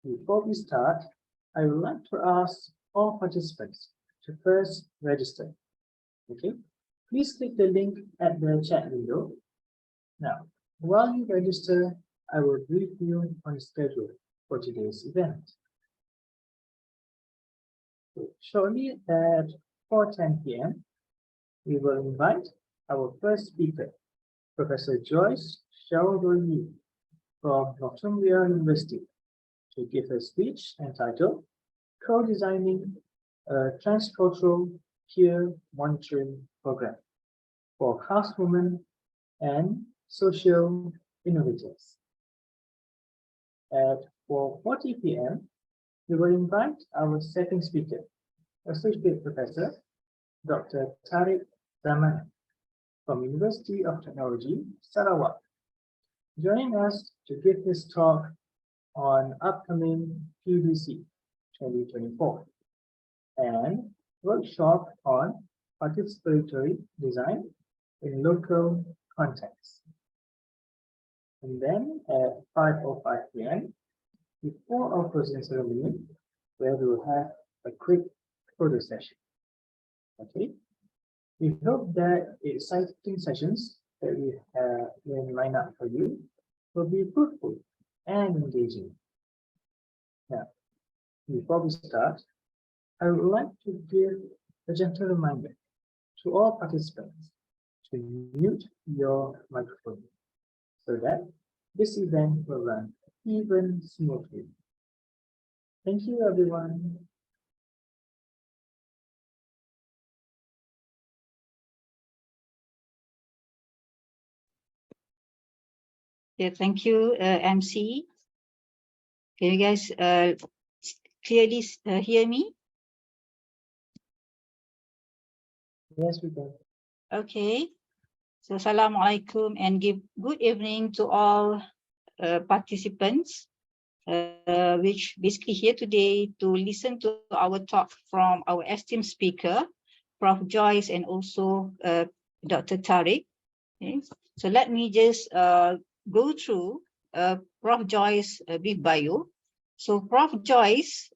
Before we start, I would like to ask all participants to first register. Okay, please click the link at the chat window. Now, while you register, I will brief you on the schedule for today's event. Shortly at 4:10 p.m., we will invite our first speaker, Professor Joyce Shaw-Yi from Northumbria University, to give a speech entitled Co-Designing a Transcultural Peer Monitoring Program for Craftswomen and Social Innovators. At 4:40 p.m., we will invite our second speaker, Associate Professor Dr. Tariq Zaman from University of Technology, Sarawak, joining us to give his talk on upcoming PDC 2024 and workshop on participatory design in local contexts. And then at 5:05 p.m., before our closing ceremony, where we will have a quick photo session. Okay, we hope that exciting sessions that we have in line up for you will be fruitful and engaging. Now, before we start, I would like to give a gentle reminder to all participants to mute your microphone so that this event will run even smoothly. Thank you, everyone. Yeah, thank you, MC. Can you guys clearly hear me? Yes, we can. Okay. So, Assalamualaikum and good evening to all participants, which basically here today to listen to our talk from our esteemed speaker, Prof. Joyce, and also Dr. Tariq. Okay. So let me just go through Prof. Joyce brief bio. So Prof. Joyce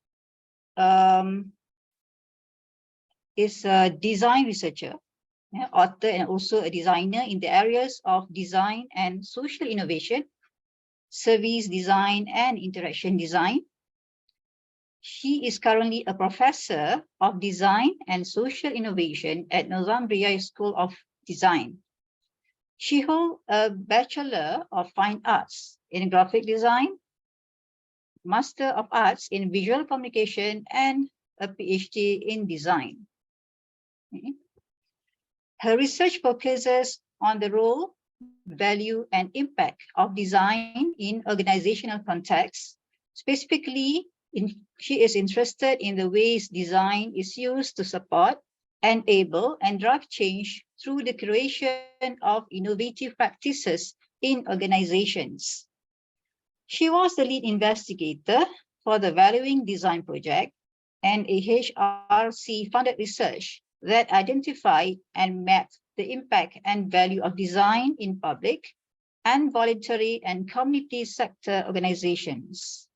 is a design researcher, author, and also a designer in the areas of design and social innovation, service design, and interaction design. She is currently a professor of design and social innovation at Northumbria School of Design. She holds a Bachelor of Fine Arts in Graphic Design, Master of Arts in Visual Communication, and a PhD in Design. Okay. Her research focuses on the role, value, and impact of design in organizational contexts. Specifically, she is interested in the ways design is used to support, enable, and drive change through the creation of innovative practices in organizations. She was the lead investigator for the Valuing Design Project, and a HRC-funded research that identified and mapped the impact and value of design in public and voluntary and community sector organizations.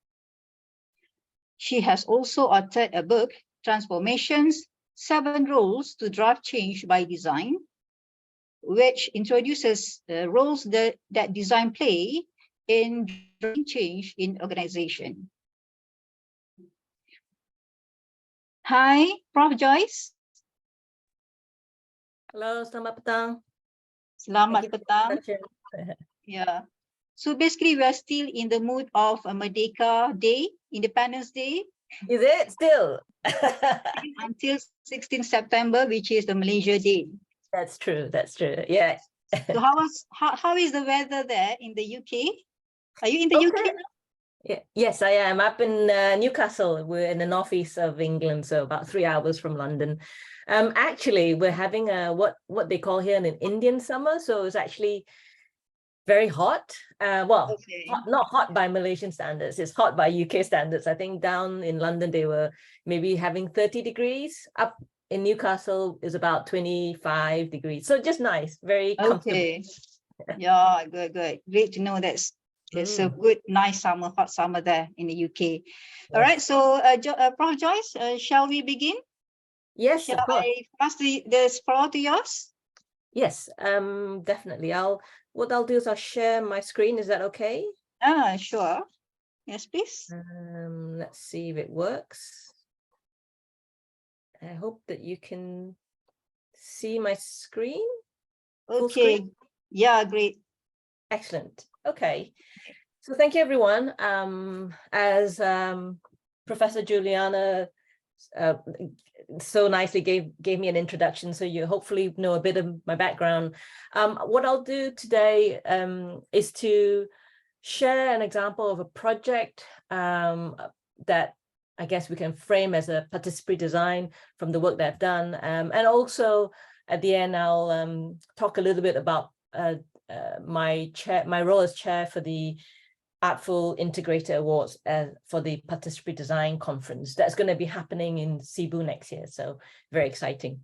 She has also authored a book, Transformations: 7 Roles to Drive Change by Design, which introduces the roles that design play in driving change in organization. Hi, Prof. Joyce. Hello, selamat petang. Selamat petang. Yeah. So basically, we are still in the mood of a Merdeka Day, Independence Day. Is it still? Until 16 September, which is the Malaysia Day. That's true. That's true. Yeah. So how is the weather there in the UK? Are you in the UK? Yeah. Yes, I am up in Newcastle. We're in the northeast of England, so about 3 hours from London. Actually, we're having a what they call here an Indian summer, so it's actually very hot. Not hot by Malaysian standards. It's hot by UK standards. I think down in London they were maybe having 30 degrees. Up in Newcastle is about 25 degrees. So just nice, very comfortable. Okay. Yeah, good. Great to know that It's a good, nice summer, hot summer there in the UK. All right, so Prof. Joyce, shall we begin? Yes, Shall of course. I pass the floor to yours? Yes, definitely. What I'll do is I'll share my screen. Is that okay? Sure. Yes, please. Let's see if it works. I hope that you can see my screen. Full Okay. screen? Yeah, great. Excellent. Okay. So thank you, everyone. As Professor Juliana so nicely gave me an introduction, so you hopefully know a bit of my background. What I'll do today is to share an example of a project that I guess we can frame as a participatory design from the work that I've done. And also at the end, I'll talk a little bit about my role as chair for the Artful Integrator Awards for the Participatory Design Conference. That's going to be happening in Cebu next year. So very exciting.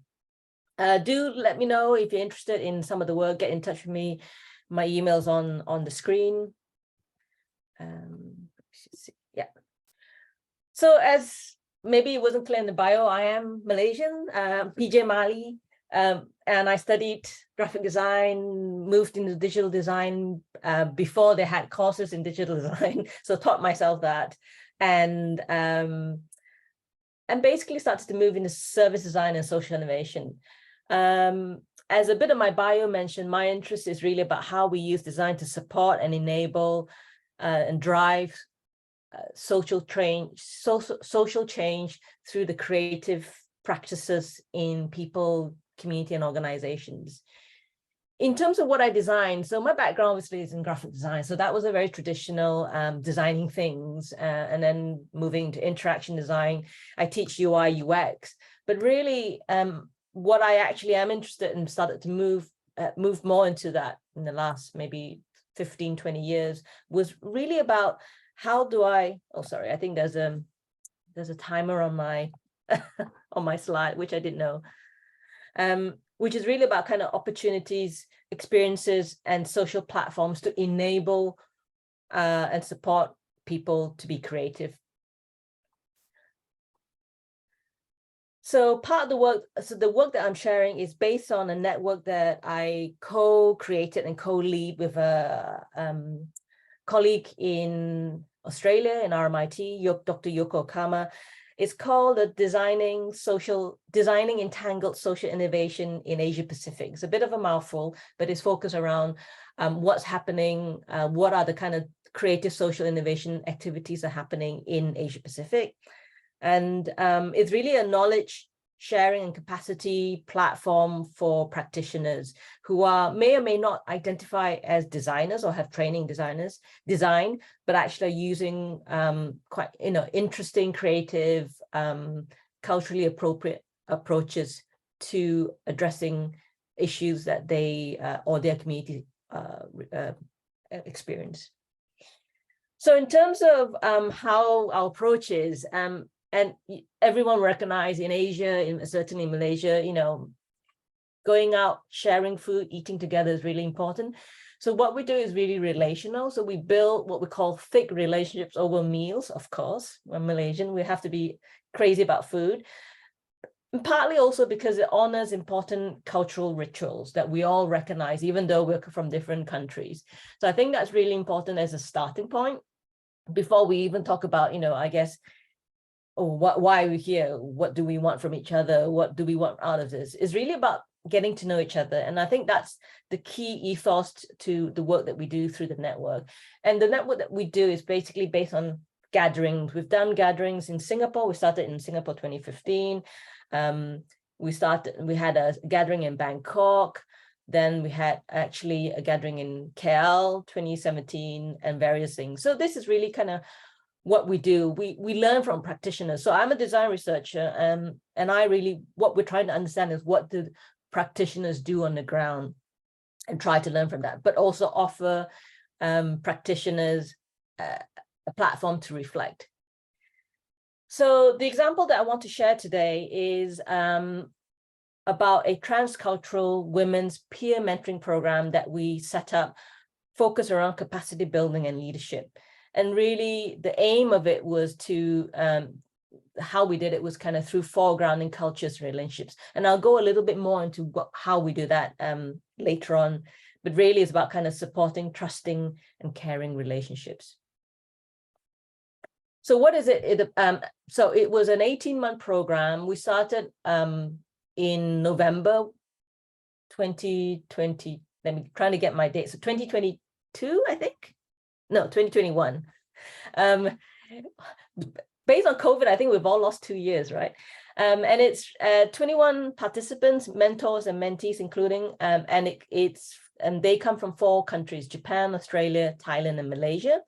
Do let me know if you're interested in some of the work, get in touch with me. My email's on the screen. Yeah. So as maybe it wasn't clear in the bio, I am Malaysian, PJ Mali, and I studied graphic design, moved into digital design before they had courses in digital design, so taught myself that, and basically started to move into service design and social innovation. As a bit of my bio mentioned, my interest is really about how we use design to support and enable and drive social change through the creative practices in people, community, and organizations. In terms of what I designed, so my background obviously is in graphic design, so that was a very traditional designing things, and then moving to interaction design. I teach UI UX, but really what I actually am interested in, started to move more into that in the last maybe 15-20 years, was really about how do I, oh, sorry, I think there's a timer on my on my slide, which I didn't know, which is really about kind of opportunities, experiences, and social platforms to enable and support people to be creative. So part of the work, so the work that I'm sharing is based on a network that I co-created and co-lead with a colleague in Australia, in RMIT, Dr. Yoko Okama. It's called the Designing Entangled Social Innovation in Asia Pacific. It's a bit of a mouthful, but it's focused around what's happening, what are the kind of creative social innovation activities that are happening in Asia Pacific. And it's really a knowledge sharing and capacity platform for practitioners who may or may not identify as designers or have training design, but actually are using quite interesting, creative, culturally appropriate approaches to addressing issues that they or their community experience. So in terms of how our approach is, and everyone recognize in Asia, certainly in Malaysia, going out, sharing food, eating together is really important. So what we do is really relational. So we build what we call thick relationships over meals, of course. We're Malaysian, we have to be crazy about food. And partly also because it honors important cultural rituals that we all recognize, even though we're from different countries. So I think that's really important as a starting point before we even talk about, I guess, why are we here? What do we want from each other? What do we want out of this? It's really about getting to know each other. And I think that's the key ethos to the work that we do through the network. And the network that we do is basically based on gatherings. We've done gatherings in Singapore. We started in Singapore 2015. We had a gathering in Bangkok. Then we had actually a gathering in KL 2017 and various things. So this is really kind of what we do. We learn from practitioners. So I'm a design researcher, and what we're trying to understand is what do practitioners do on the ground and try to learn from that, but also offer practitioners a platform to reflect. So the example that I want to share today is about a transcultural women's peer mentoring program that we set up focused around capacity building and leadership. And really the aim of it was to, how we did it was kind of through foregrounding cultures, relationships. And I'll go a little bit more into how we do that later on, but really it's about kind of supporting, trusting and caring relationships. So what is it? So it was an 18-month program. We started in November 2020. Trying to get my date. So 2022, I think. No, 2021. Based on COVID, I think we've all lost 2 years, right? And it's 21 participants, mentors and mentees, including, and they come from 4 countries: Japan, Australia, Thailand, and Malaysia.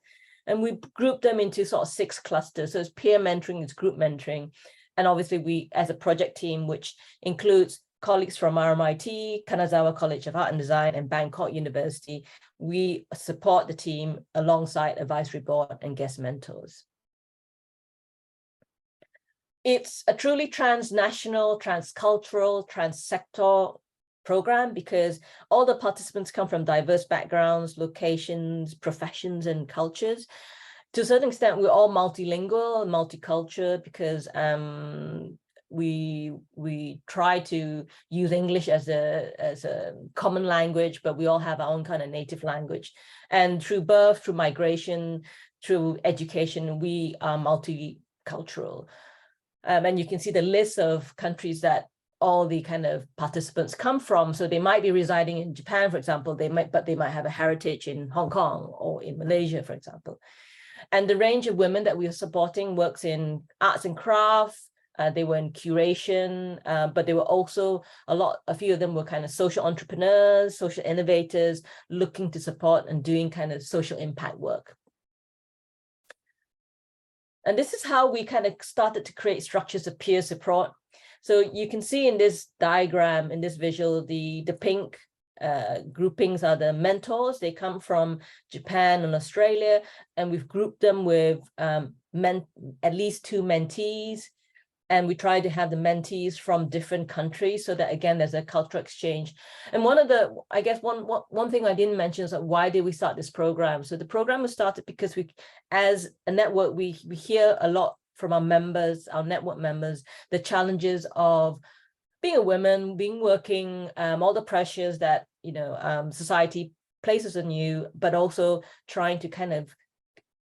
And we grouped them into sort of 6 clusters. So it's peer mentoring, it's group mentoring. And obviously we, as a project team, which includes colleagues from RMIT, Kanazawa College of Art and Design, and Bangkok University, we support the team alongside advisory board and guest mentors. It's a truly transnational, transcultural, transsector program because all the participants come from diverse backgrounds, locations, professions, and cultures. To a certain extent, we're all multilingual, multicultural, because we try to use English as a common language, but we all have our own kind of native language. And through birth, through migration, through education, we are multicultural. And you can see the list of countries that all the kind of participants come from. So they might be residing in Japan, for example, but they might have a heritage in Hong Kong or in Malaysia, for example. And the range of women that we are supporting works in arts and crafts. They were in curation, but they were also a few of them were kind of social entrepreneurs, social innovators, looking to support and doing kind of social impact work. And this is how we kind of started to create structures of peer support. So you can see in this diagram, in this visual, the pink groupings are the mentors. They come from Japan and Australia, and we've grouped them with at least 2 mentees. And we try to have the mentees from different countries so that, again, there's a cultural exchange. And one of the, I guess, one thing I didn't mention is like, why did we start this program? So the program was started because we, as a network, we hear a lot from our members, our network members, the challenges of being a woman, being working, all the pressures that, society places on you, but also trying to kind of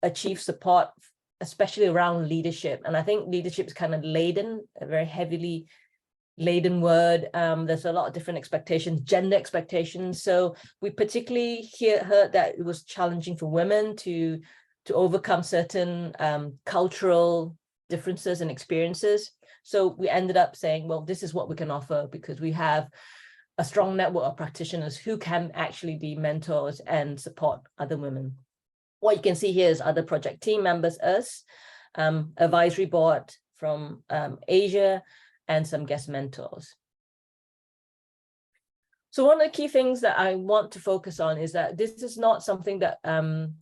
achieve support, especially around leadership. And I think leadership is kind of laden, a very heavily laden word. There's a lot of different expectations, gender expectations. So we particularly heard that it was challenging for women to overcome certain cultural differences and experiences. So we ended up saying, well, this is what we can offer, because we have a strong network of practitioners who can actually be mentors and support other women. What you can see here is other project team members, us, advisory board from Asia, and some guest mentors. So one of the key things that I want to focus on is that this is not something that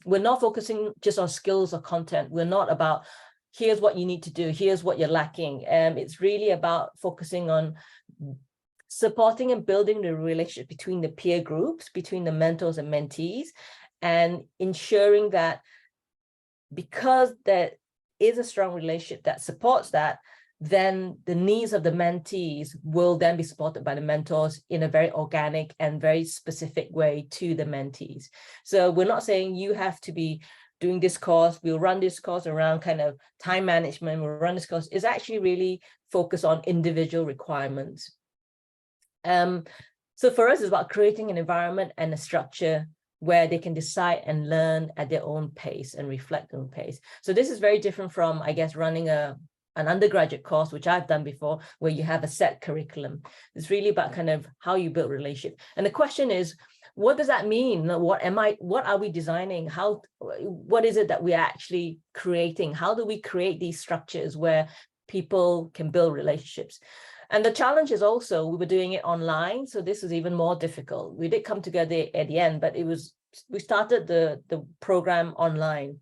we're not focusing just on skills or content. We're not about, here's what you need to do, here's what you're lacking. It's really about focusing on supporting and building the relationship between the peer groups, between the mentors and mentees, and ensuring that because there is a strong relationship that supports that, then the needs of the mentees will then be supported by the mentors in a very organic and very specific way to the mentees. So we're not saying you have to be doing this course, we'll run this course around kind of time management, we'll run this course. It's actually really focused on individual requirements. So for us, it's about creating an environment and a structure where they can decide and learn at their own pace and reflect on pace. So this is very different from, I guess, running an undergraduate course, which I've done before, where you have a set curriculum. It's really about kind of how you build relationship. And the question is, what does that mean? What are we designing? What is it that we're actually creating? How do we create these structures where people can build relationships? And the challenge is also, we were doing it online, so this is even more difficult. We did come together at the end, but we started the program online.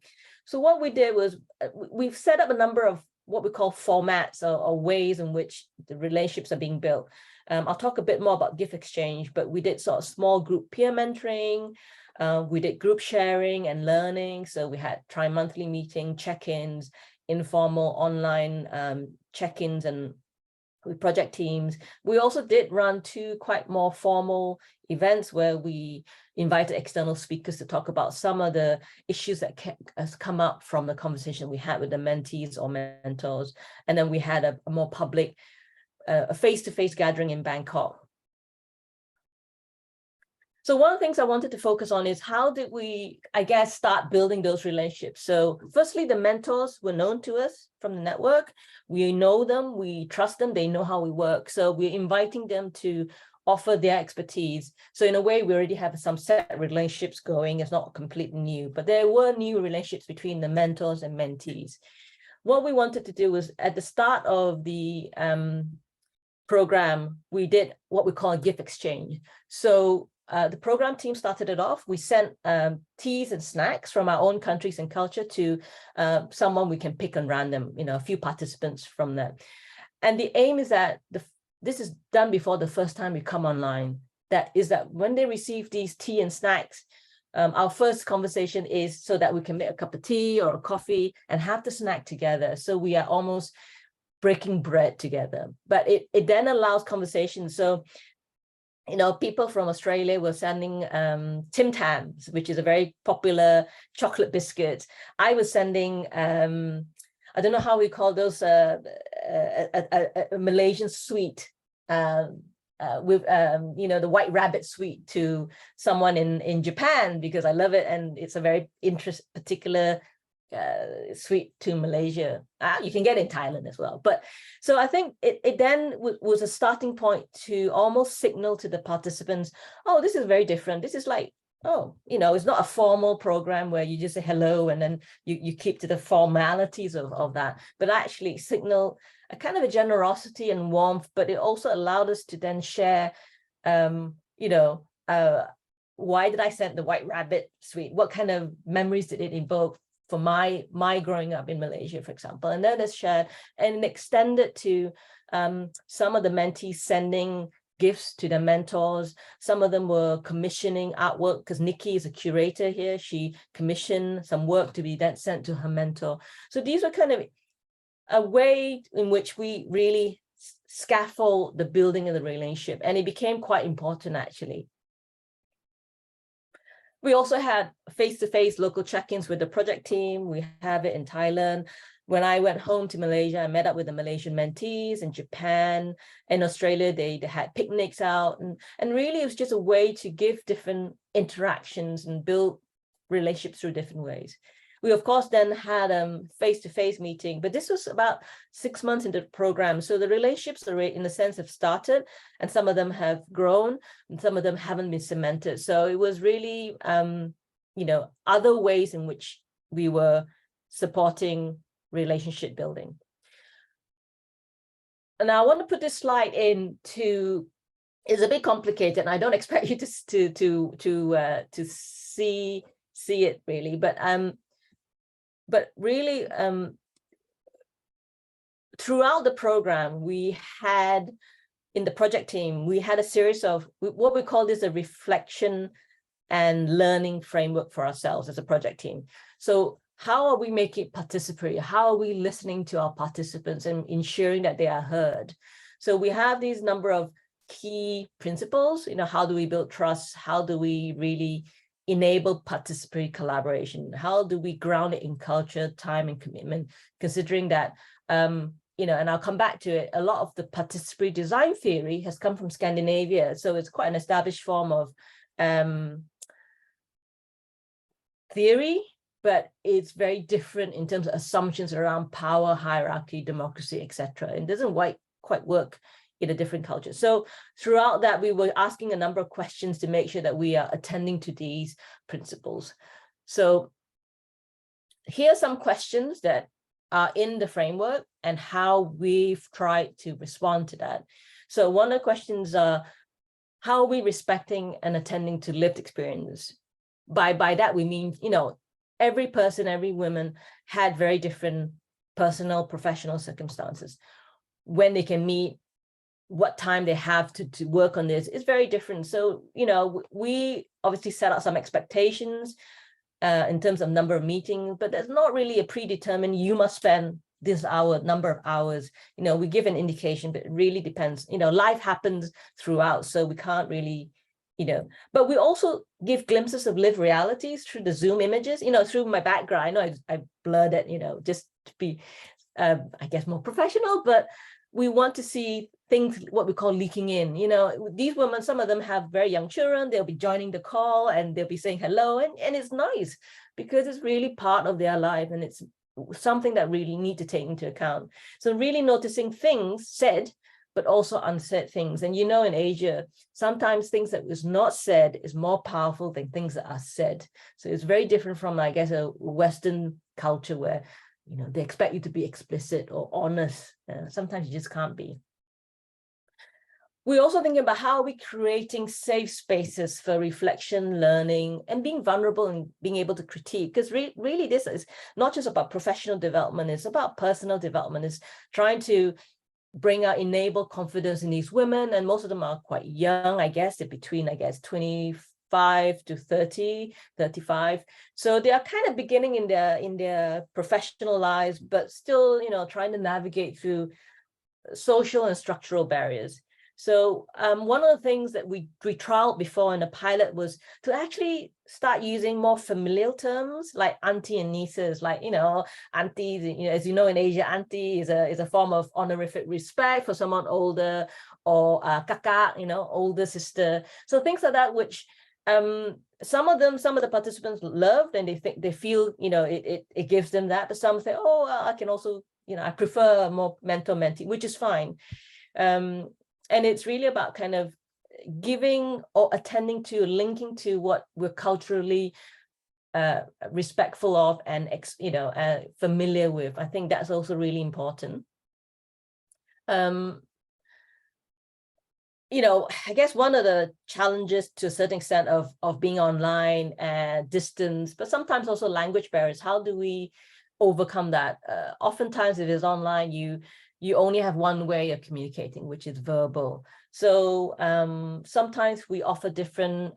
So what we did was, we've set up a number of what we call formats or ways in which the relationships are being built. I'll talk a bit more about gift exchange, but we did sort of small group peer mentoring. We did group sharing and learning. So we had tri-monthly meeting, check-ins, informal online check-ins and with project teams. We also did run 2 quite more formal events where we invited external speakers to talk about some of the issues that has come up from the conversation we had with the mentees or mentors. And then we had a more public, a face-to-face gathering in Bangkok. So one of the things I wanted to focus on is how did we, I guess, start building those relationships. So firstly, the mentors were known to us from the network. We know them, we trust them, they know how we work. So we're inviting them to offer their expertise. So in a way, we already have some set relationships going. It's not completely new, but there were new relationships between the mentors and mentees. What we wanted to do was at the start of the program, we did what we call a gift exchange. So the program team started it off. We sent teas and snacks from our own countries and culture to someone we can pick on random, a few participants from that. And the aim is that this is done before the first time we come online. That is that when they receive these tea and snacks, our first conversation is so that we can make a cup of tea or a coffee and have the snack together. So we are almost breaking bread together, but it then allows conversation. So people from Australia were sending Tim Tams, which is a very popular chocolate biscuit. I was sending, I don't know how we call those, a Malaysian sweet with, the white rabbit sweet to someone in Japan because I love it. And it's a very particular sweet to Malaysia. You can get it in Thailand as well. But so I think it then was a starting point to almost signal to the participants, oh, this is very different. This is like, oh, it's not a formal program where you just say hello and then you keep to the formalities of that, but actually signal a kind of a generosity and warmth. But it also allowed us to then share, why did I send the white rabbit sweet? What kind of memories did it evoke for my growing up in Malaysia, for example? And then it's shared and extended to some of the mentees sending gifts to their mentors. Some of them were commissioning artwork because Nikki is a curator here. She commissioned some work to be then sent to her mentor. So these were kind of a way in which we really scaffold the building of the relationship. And it became quite important, actually. We also had face-to-face local check-ins with the project team. We have it in Thailand. When I went home to Malaysia, I met up with the Malaysian mentees. In Japan, in Australia, they had picnics out. And really, it was just a way to give different interactions and build relationships through different ways. We, of course, then had a face-to-face meeting, but this was about 6 months into the program. So the relationships are, in a sense, have started, and some of them have grown, and some of them haven't been cemented. So it was really, other ways in which we were supporting relationship building. And I want to put this slide in to, it's a bit complicated, and I don't expect you to see it really, but really, throughout the program, we had, in the project team, we had a series of what we call this a reflection and learning framework for ourselves as a project team. So how are we making it participatory? How are we listening to our participants and ensuring that they are heard? So we have these number of key principles, how do we build trust? How do we really enable participatory collaboration? How do we ground it in culture, time, and commitment, considering that, and I'll come back to it, a lot of the participatory design theory has come from Scandinavia. So it's quite an established form of theory, but it's very different in terms of assumptions around power, hierarchy, democracy, etc. It doesn't quite work in a different culture. So throughout that, we were asking a number of questions to make sure that we are attending to these principles. So here are some questions that are in the framework and how we've tried to respond to that. So one of the questions are, how are we respecting and attending to lived experience? By that, we mean, every person, every woman had very different personal, professional circumstances. When they can meet, what time they have to work on this is very different. So, you know, we obviously set out some expectations in terms of number of meetings, but there's not really a predetermined, you must spend this number of hours. You know, we give an indication, but it really depends. You know, life happens throughout, so we can't really, you know, but we also give glimpses of lived realities through the Zoom images, you know, through my background. I know I blurred it, you know, just to be, I guess, more professional, but we want to see things, what we call leaking in. You know, these women, some of them have very young children, they'll be joining the call and they'll be saying hello, and it's nice because it's really part of their life and it's something that really need to take into account. So really noticing things said, but also unsaid things. And you know, in Asia, sometimes things that was not said is more powerful than things that are said. So it's very different from, I guess, a Western culture where, you know, they expect you to be explicit or honest. Sometimes you just can't be. We're also thinking about how are we creating safe spaces for reflection, learning, and being vulnerable and being able to critique. Because really this is not just about professional development, it's about personal development. It's trying to bring out, enable confidence in these women. And most of them are quite young, I guess. They're between, I guess, 25 to 30, 35. So they are kind of beginning in their professional lives, but still, you know, trying to navigate through social and structural barriers. So one of the things that we trialed before in a pilot was to actually start using more familial terms like auntie and nieces, like, you know, aunties, you know, as you know, in Asia, auntie is a form of honorific respect for someone older, or kakak, you know, older sister. So things like that, which some of the participants loved, and they feel, you know, it gives them that, but some say, oh, I can also, you know, I prefer more mentor-mentee, which is fine. And it's really about kind of giving or attending to, linking to what we're culturally respectful of and, you know, familiar with. I think that's also really important. You know, I guess one of the challenges to a certain extent of being online and distance, but sometimes also language barriers, how do we overcome that? Oftentimes if it's online, you only have one way of communicating, which is verbal. So sometimes we offer different,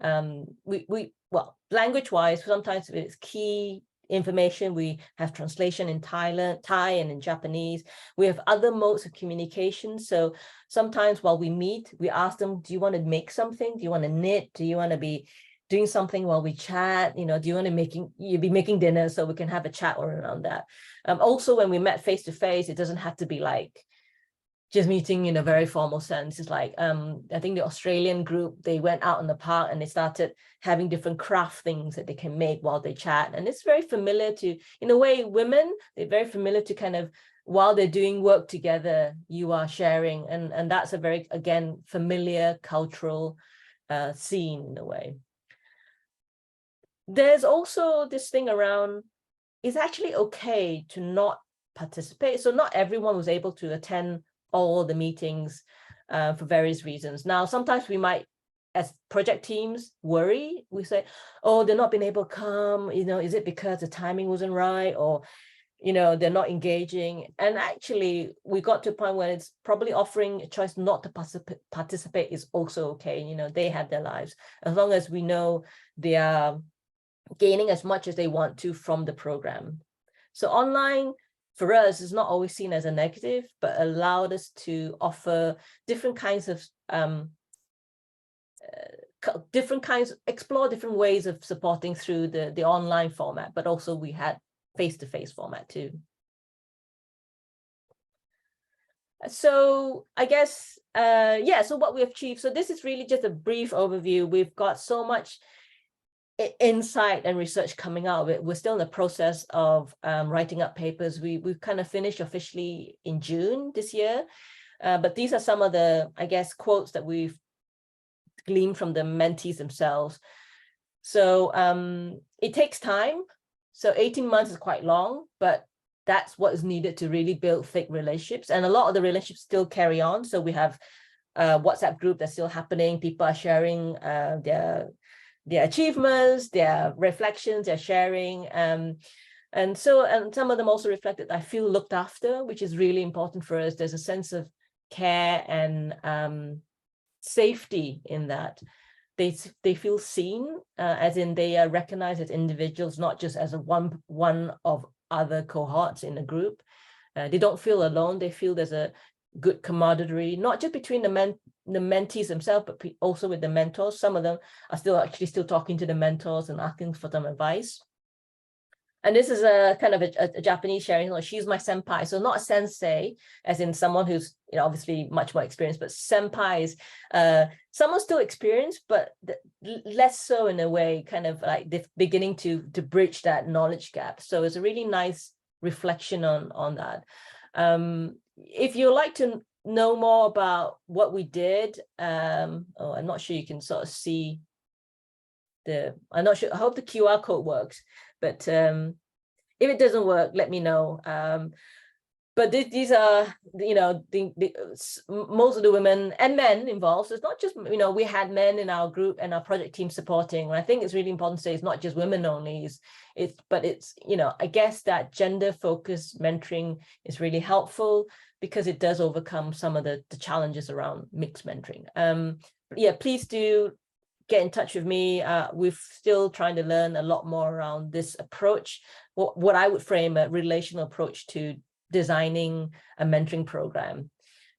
well, language-wise, sometimes it's key information. We have translation in Thai and in Japanese. We have other modes of communication. So sometimes while we meet, we ask them, do you want to make something? Do you want to knit? Do you want to be doing something while we chat? You know, do you want to be making dinner so we can have a chat around that? Also, when we met face to face, it doesn't have to be like just meeting in a very formal sense. It's like, I think the Australian group, they went out in the park and they started having different craft things that they can make while they chat. And it's very familiar to, in a way, women, they're very familiar to kind of, while they're doing work together, you are sharing. And that's a very, again, familiar cultural scene in a way. There's also this thing around, it's actually okay to not participate. So not everyone was able to attend all the meetings for various reasons. Now, sometimes we might, as project teams, worry. We say, oh, they're not being able to come, you know, is it because the timing wasn't right, or, you know, they're not engaging? And actually, we got to a point where it's probably offering a choice not to participate is also okay. You know, they have their lives. As long as we know they are gaining as much as they want to from the program. So online, for us, is not always seen as a negative, but allowed us to offer different kinds of explore different ways of supporting through the online format, but also we had face-to-face format too. So I guess, yeah, so what we achieved. So this is really just a brief overview. We've got so much insight and research coming out of it. We're still in the process of writing up papers. We've kind of finished officially in June this year, but these are some of the, I guess, quotes that we've gleaned from the mentees themselves. So it takes time. So 18 months is quite long, but that's what is needed to really build thick relationships. And a lot of the relationships still carry on. So we have a WhatsApp group that's still happening. People are sharing their achievements, their reflections, their sharing. And some of them also reflected, I feel looked after, which is really important for us. There's a sense of care and safety in that. They feel seen, as in they are recognized as individuals, not just as one of other cohorts in the group. They don't feel alone. They feel there's a good camaraderie, not just between the mentees themselves, but also with the mentors. Some of them are still talking to the mentors and asking for some advice. And this is a kind of a Japanese sharing, like, she's my senpai. So not a sensei, as in someone who's, you know, obviously much more experienced, but senpai is someone still experienced, but less so in a way, kind of like beginning to bridge that knowledge gap. So it's a really nice reflection on that. If you'd like to know more about what we did, I'm not sure you can sort of see I'm not sure, I hope the QR code works, but if it doesn't work, let me know. But these are, you know, most of the women and men involved. So it's not just, you know, we had men in our group and our project team supporting. And I think it's really important to say it's not just women only, but it's, you know, I guess that gender-focused mentoring is really helpful because it does overcome some of the challenges around mixed mentoring. Yeah, please do get in touch with me. We're still trying to learn a lot more around this approach, what I would frame a relational approach to designing a mentoring program.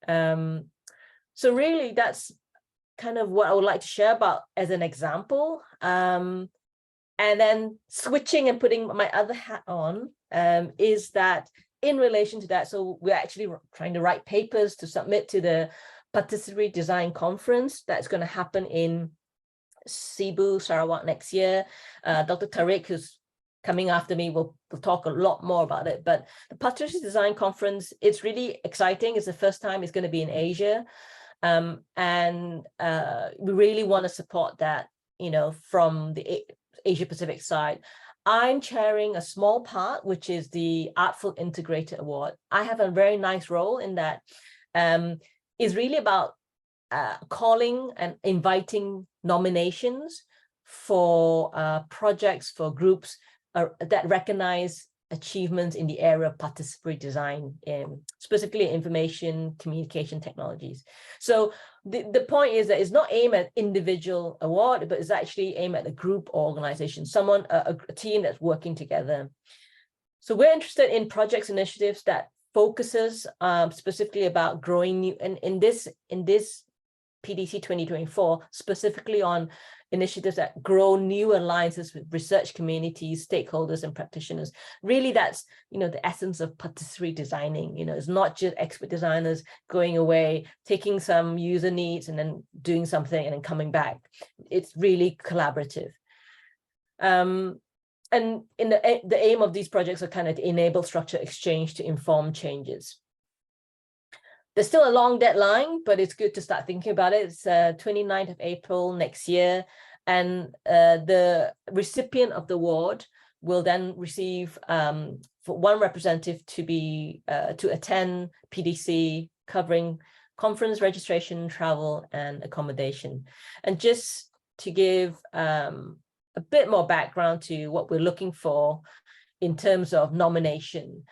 So really, that's kind of what I would like to share about as an example. And then switching and putting my other hat on is that in relation to that, so we're actually trying to write papers to submit to the Participatory Design Conference that's going to happen in Cebu, Sarawak next year. Dr. Tariq, who's coming after me, will talk a lot more about it. But the Participatory Design Conference, it's really exciting. It's the first time it's going to be in Asia. And we really want to support that, you know, from the Asia Pacific side. I'm chairing a small part, which is the Artful Integrator Award. I have a very nice role in that. It's really about calling and inviting nominations for projects, for groups that recognize achievements in the area of participatory design, specifically information communication technologies. So the point is that it's not aimed at individual award, but it's actually aimed at a group or organization, a team that's working together. So we're interested in projects, initiatives that focuses specifically about growing new, and in this PDC 2024, specifically on initiatives that grow new alliances with research communities, stakeholders, and practitioners. Really, that's, you know, the essence of participatory designing. You know, it's not just expert designers going away, taking some user needs and then doing something and then coming back. It's really collaborative. And in the aim of these projects are kind of to enable structured exchange to inform changes. There's still a long deadline, but it's good to start thinking about it. It's 29th of April next year. And the recipient of the award will then receive for one representative to attend PDC, covering conference registration, travel, and accommodation. And just to give a bit more background to what we're looking for in terms of nomination,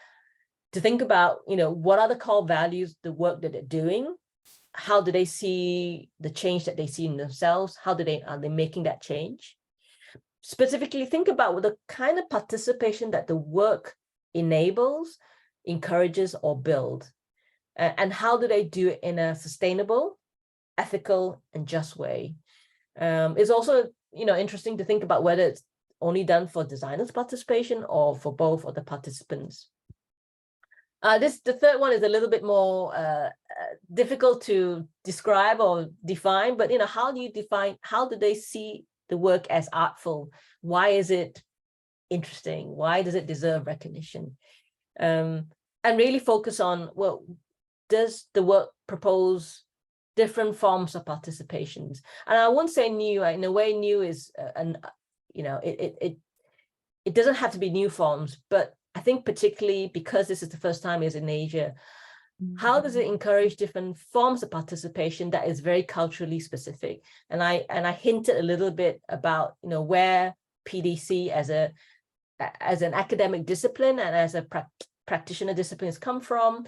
to think about, you know, what are the core values, the work that they're doing, how do they see the change that they see in themselves, are they making that change? Specifically, think about the kind of participation that the work enables, encourages, or build, and how do they do it in a sustainable, ethical, and just way. It's also, you know, interesting to think about whether it's only done for designers' participation or for both of the participants. The third one is a little bit more difficult to describe or define, but, you know, how do they see the work as artful? Why is it interesting? Why does it deserve recognition? And really focus on, well, does the work propose different forms of participations? And I won't say new. In a way, new is, you know, it doesn't have to be new forms, but I think particularly because this is the first time it's in Asia, how does it encourage different forms of participation that is very culturally specific? And I hinted a little bit about, you know, where PDC as an academic discipline and as a practitioner disciplines come from,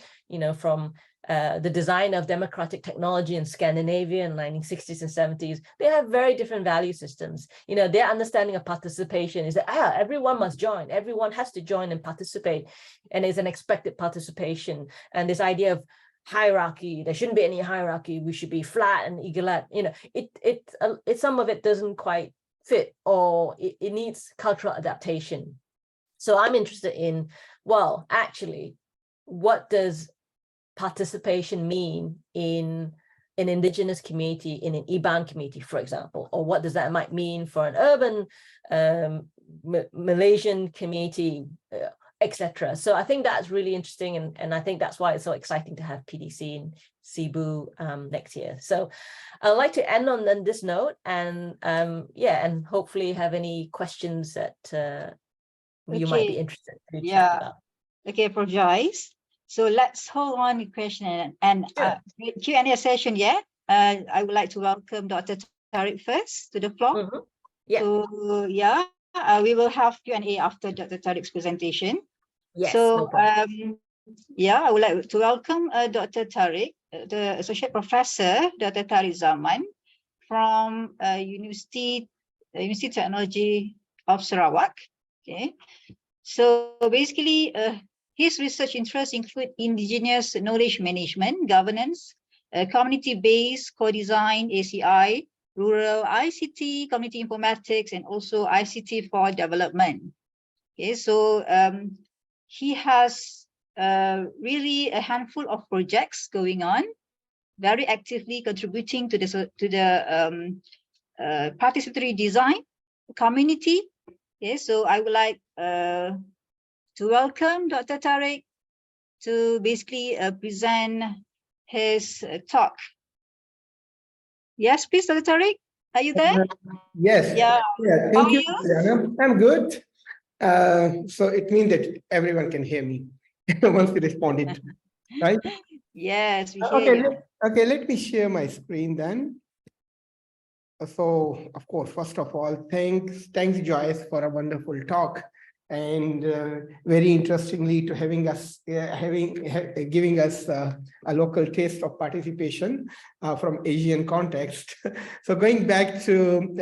from the design of democratic technology in Scandinavia in the 1960s and 70s, they have very different value systems. Their understanding of participation is that everyone must join, everyone has to join and participate, and it's an expected participation. And this idea of hierarchy, there shouldn't be any hierarchy, we should be flat and equal. Some of it doesn't quite fit, or it needs cultural adaptation. So I'm interested in, well, actually, what does participation mean in an indigenous community, in an Iban community, for example, or what does that might mean for an urban Malaysian community, etc. So I think that's really interesting, and I think that's why it's so exciting to have PDC in Cebu next year. So I'd like to end on this note, and and hopefully have any questions that you might be interested to chat about. Okay, Prof. Joyce. So let's hold on the question and Q&A session. I would like to welcome Dr. Tariq first to the floor. So we will have Q&A after Dr. Tariq's presentation. Yes. So no problem. I would like to welcome Dr. Tariq, the Associate Professor, Dr. Tariq Zaman from University Technology of Sarawak. Okay. So basically, his research interests include indigenous knowledge management, governance, community-based co-design, ACI, rural ICT, community informatics, and also ICT for development. Okay, so he has really a handful of projects going on, very actively contributing to the participatory design community. Okay, so I would like to welcome Dr. Tariq to basically present his talk. Yes, please, Dr. Tariq, are you there? Yes. Yeah. Thank you, Diana. I'm good. So it means that everyone can hear me once you responded, right? Yes, we hear you. Okay, let me share my screen then. So, of course, first of all, thanks Joyce for a wonderful talk, and very interestingly to giving us a local taste of participation from Asian context. So going back to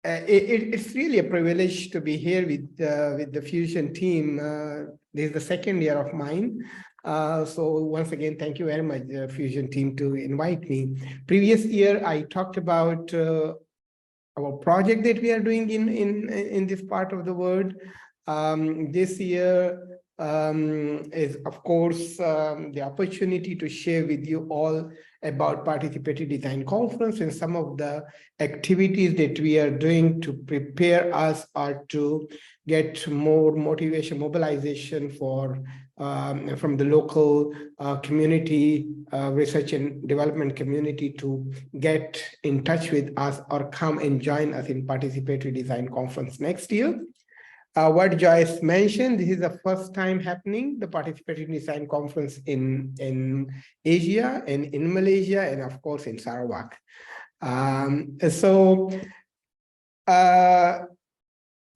it's really a privilege to be here with the Fusion team. This is the second year of mine. So once again, thank you very much, the Fusion team, to invite me. Previous year, I talked about our project that we are doing in this part of the world. This year is, of course, the opportunity to share with you all about Participatory Design Conference and some of the activities that we are doing to prepare us or to get more motivation, mobilization for from the local community, research and development community to get in touch with us or come and join us in Participatory Design Conference next year. What Joyce mentioned, this is the first time happening, the Participatory Design Conference in Asia and in Malaysia, and of course in Sarawak.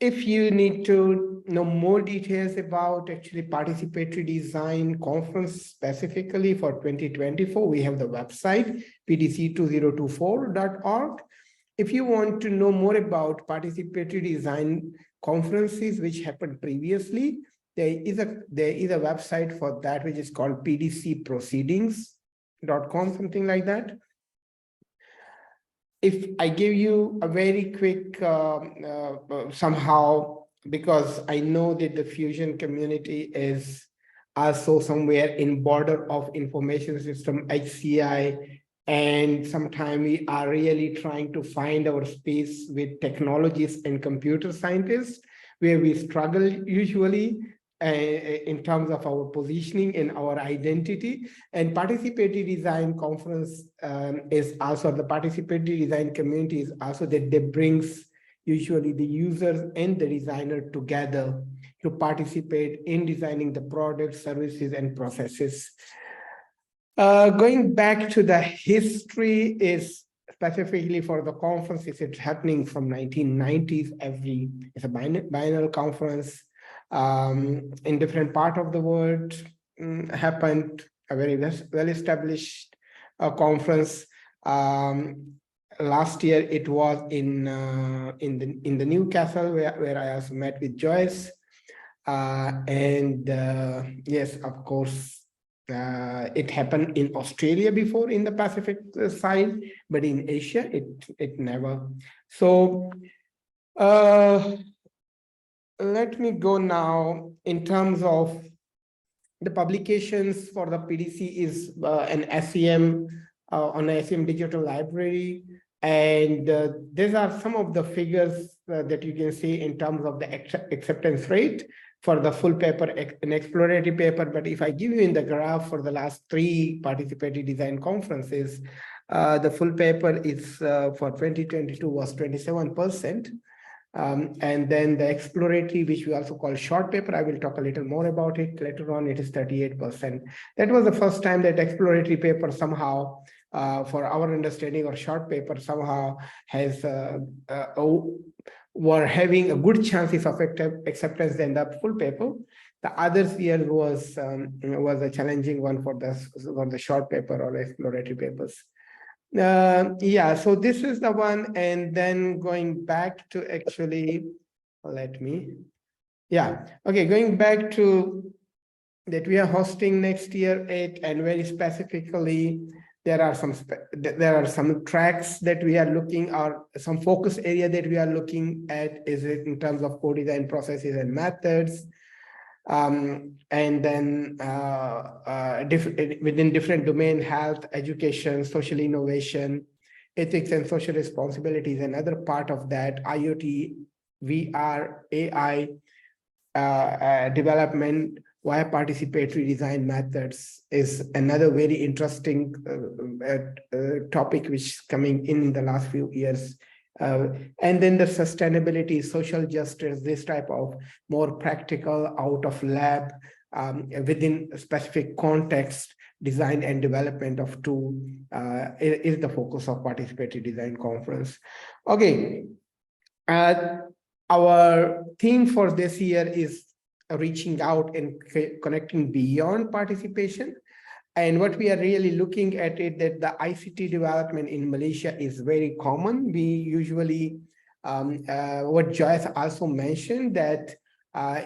If you need to know more details about actually Participatory Design Conference specifically for 2024, we have the website pdc2024.org. If you want to know more about Participatory Design Conferences which happened previously, there is a website for that which is called pdcproceedings.com, something like that. If I give you a very quick somehow, because I know that the Fusion community is also somewhere in border of information system HCI, and sometimes we are really trying to find our space with technologists and computer scientists, where we struggle usually in terms of our positioning and our identity. And Participatory Design Conference is also, the Participatory Design community is also that brings usually the users and the designer together to participate in designing the products, services, and processes. Going back to the history is specifically for the conference, it's happening from 1990s. It's a biennial conference. in different part of the world. Happened a very well-established conference. Last year it was in the Newcastle where I also met with Joyce, and yes, of course, it happened in Australia before in the Pacific side, but in Asia it never. So let me go now in terms of the publications for the PDC is an SEM on a SEM digital library. And these are some of the figures that you can see in terms of the acceptance rate for the full paper, an exploratory paper. But if I give you in the graph for the last 3 participatory design conferences, the full paper is for 2022 was 27%. And then the exploratory, which we also call short paper, I will talk a little more about it later on, it is 38%. That was the first time that exploratory paper somehow, for our understanding, or short paper somehow has were having a good chances of acceptance than the full paper. The other year was a challenging one for the short paper or exploratory papers. Yeah, so this is the one, and then going back to actually, going back to that we are hosting next year 8, and very specifically, there are some tracks that we are looking, or some focus area that we are looking at, is it in terms of co-design processes and methods. And then within different domain, health, education, social innovation, ethics and social responsibilities, and other part of that, IoT, VR, AI development via participatory design methods is another very interesting topic which is coming in the last few years. And then the sustainability, social justice, this type of more practical, out of lab, within a specific context, design and development of tool is the focus of participatory design conference. Okay, our theme for this year is reaching out and connecting beyond participation. And what we are really looking at it, that the ICT development in Malaysia is very common. We usually, what Joyce also mentioned, that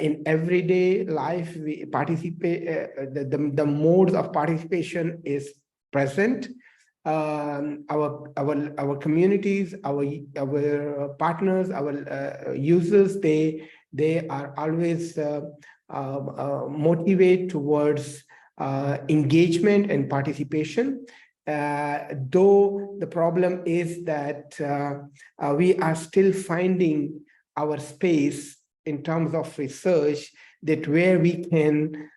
in everyday life, we participate, the modes of participation is present. Our communities, our partners, our users, they are always motivated towards engagement and participation, though the problem is that we are still finding our space in terms of research, that where we can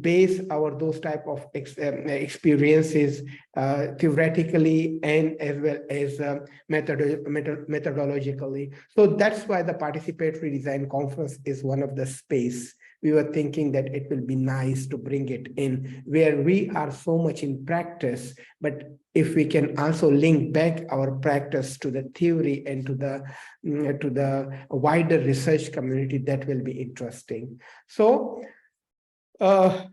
base those type of experiences theoretically and as well as methodologically. So that's why the participatory design conference is one of the space. We were thinking that it will be nice to bring it in where we are so much in practice, but if we can also link back our practice to the theory and to the wider research community, that will be interesting. So I'm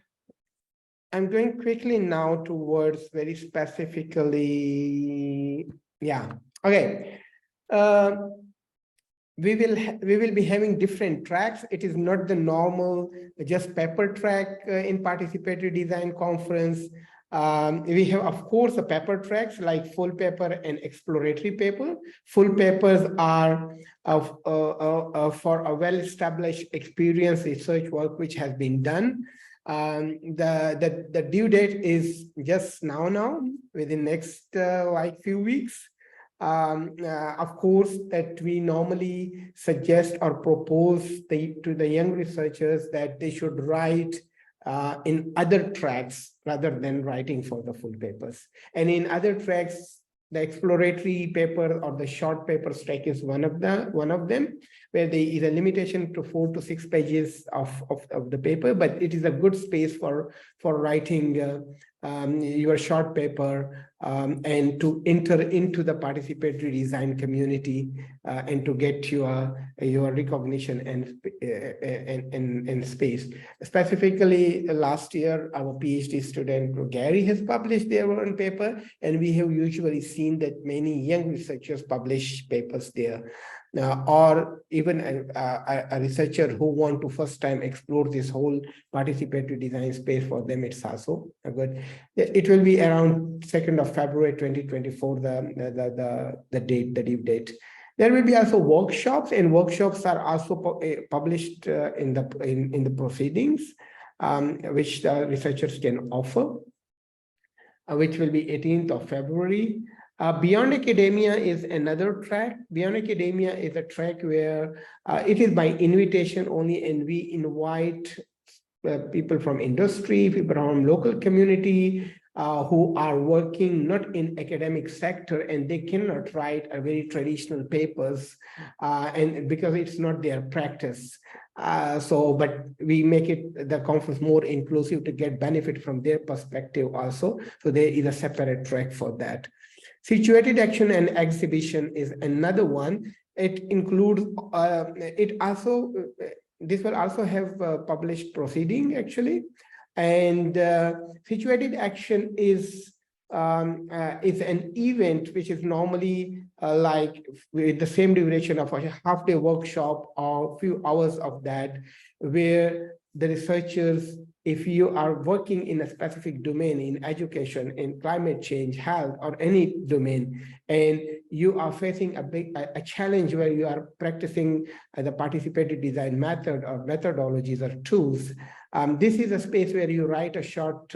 going quickly now towards very specifically, okay. We will be having different tracks. It is not the normal just paper track in participatory design conference. We have, of course, the paper tracks like full paper and exploratory paper. Full papers are for a well-established experience research work which has been done. The due date is just now within next like few weeks. Of course, that we normally suggest or propose to the young researchers that they should write in other tracks rather than writing for the full papers. And in other tracks, the exploratory paper or the short paper track is one of them. where there is a limitation to 4 to 6 pages of the paper, but it is a good space for writing your short paper and to enter into the participatory design community and to get your recognition and space. Specifically, last year, our PhD student Gary has published their own paper, and we have usually seen that many young researchers publish papers there. Or even a researcher who want to first time explore this whole participatory design space, for them it's also good. It will be around 2nd of February 2024, the due date. There will be also workshops, and workshops are also published in the proceedings, which the researchers can offer, which will be 18th of February. Beyond Academia is another track. Beyond Academia is a track where it is by invitation only, and we invite people from industry, people from local community who are working not in academic sector, and they cannot write a very traditional papers, and because it's not their practice. But we make it the conference more inclusive to get benefit from their perspective also. So there is a separate track for that. Situated action and exhibition is another one. It includes, this will also have published proceeding actually. And situated action is an event which is normally like with the same duration of a half-day workshop or a few hours of that, where the researchers, if you are working in a specific domain in education, in climate change, health, or any domain, and you are facing a challenge where you are practicing the participatory design method or methodologies or tools, this is a space where you write a short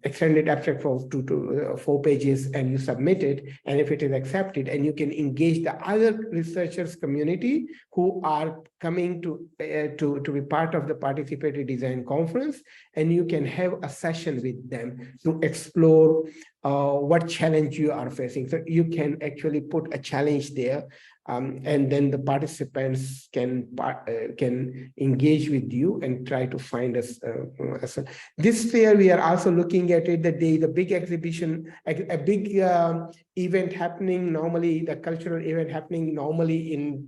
extended abstract for 2 to 4 pages, and you submit it, and if it is accepted, and you can engage the other researchers community who are coming to be part of the participatory design conference, and you can have a session with them to explore what challenge you are facing. So you can actually put a challenge there, and then the participants can engage with you and try to find us. This fair, we are also looking at it, that there is a big exhibition, a big event happening normally, the cultural event happening normally in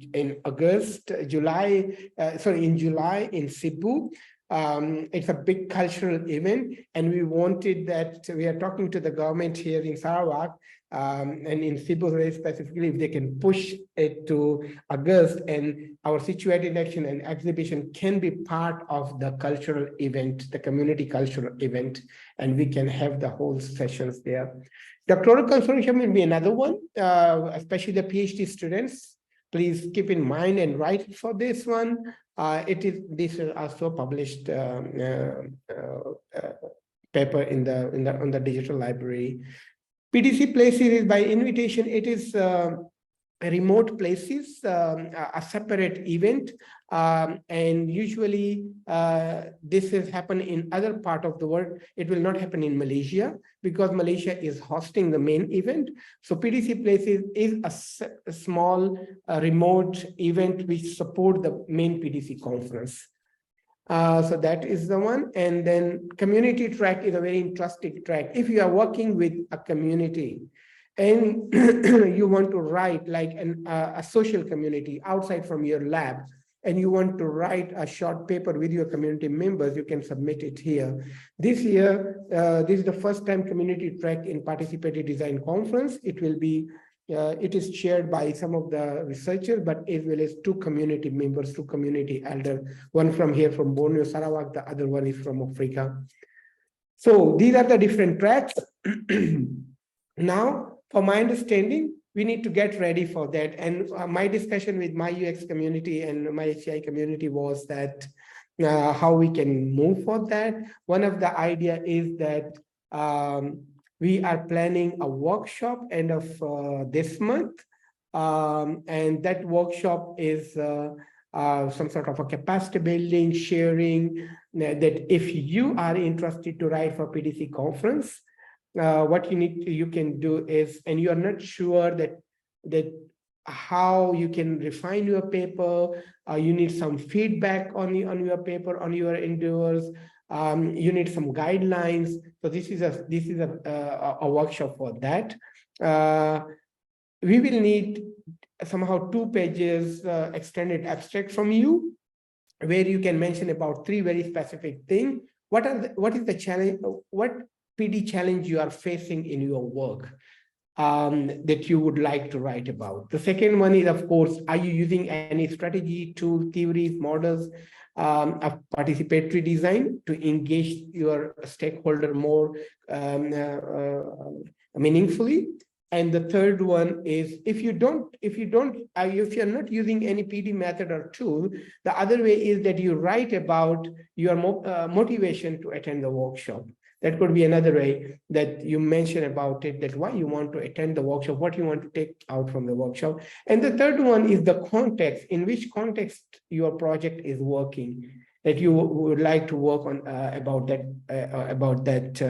July in Cebu. It's a big cultural event, and we wanted that, we are talking to the government here in Sarawak, and in Cebu very specifically, if they can push it to August, and our situated action and exhibition can be part of the cultural event, the community cultural event, and we can have the whole sessions there. Doctoral consortium will be another one, especially the PhD students. Please keep in mind and write for this one. This is also published paper on the digital library. PDC places is by invitation. It is remote places, a separate event, and usually this has happened in other part of the world. It will not happen in Malaysia because Malaysia is hosting the main event. So PDC places is a small remote event which support the main PDC conference. So that is the one. And then community track is a very interesting track. If you are working with a community and you want to write like a social community outside from your lab, and you want to write a short paper with your community members, you can submit it here. This year, this is the first time community track in Participatory Design Conference. It will be it is chaired by some of the researchers, but as well as 2 community members, 2 community elders, one from here from Borneo, Sarawak, the other one is from Africa. So these are the different tracks. Now, for my understanding, we need to get ready for that. And my discussion with my UX community and my HCI community was that how we can move for that. One of the idea is that we are planning a workshop end of this month. And that workshop is some sort of a capacity building, sharing, that if you are interested to write for PDC conference, what you can do is, and you are not sure that how you can refine your paper. You need some feedback on your paper, on your endeavors. You need some guidelines. So this is a workshop for that. We will need somehow 2 pages extended abstract from you, where you can mention about 3 very specific things. What is the challenge? What PD challenge you are facing in your work that you would like to write about? The second one is, of course, are you using any strategy, tools, theories, models of participatory design to engage your stakeholder more meaningfully? And the third one is, if you're not using any PD method or tool, the other way is that you write about your motivation to attend the workshop. That could be another way that you mention about it, that why you want to attend the workshop, what you want to take out from the workshop. And the third one is the context, in which context your project is working, that you would like to work on about that,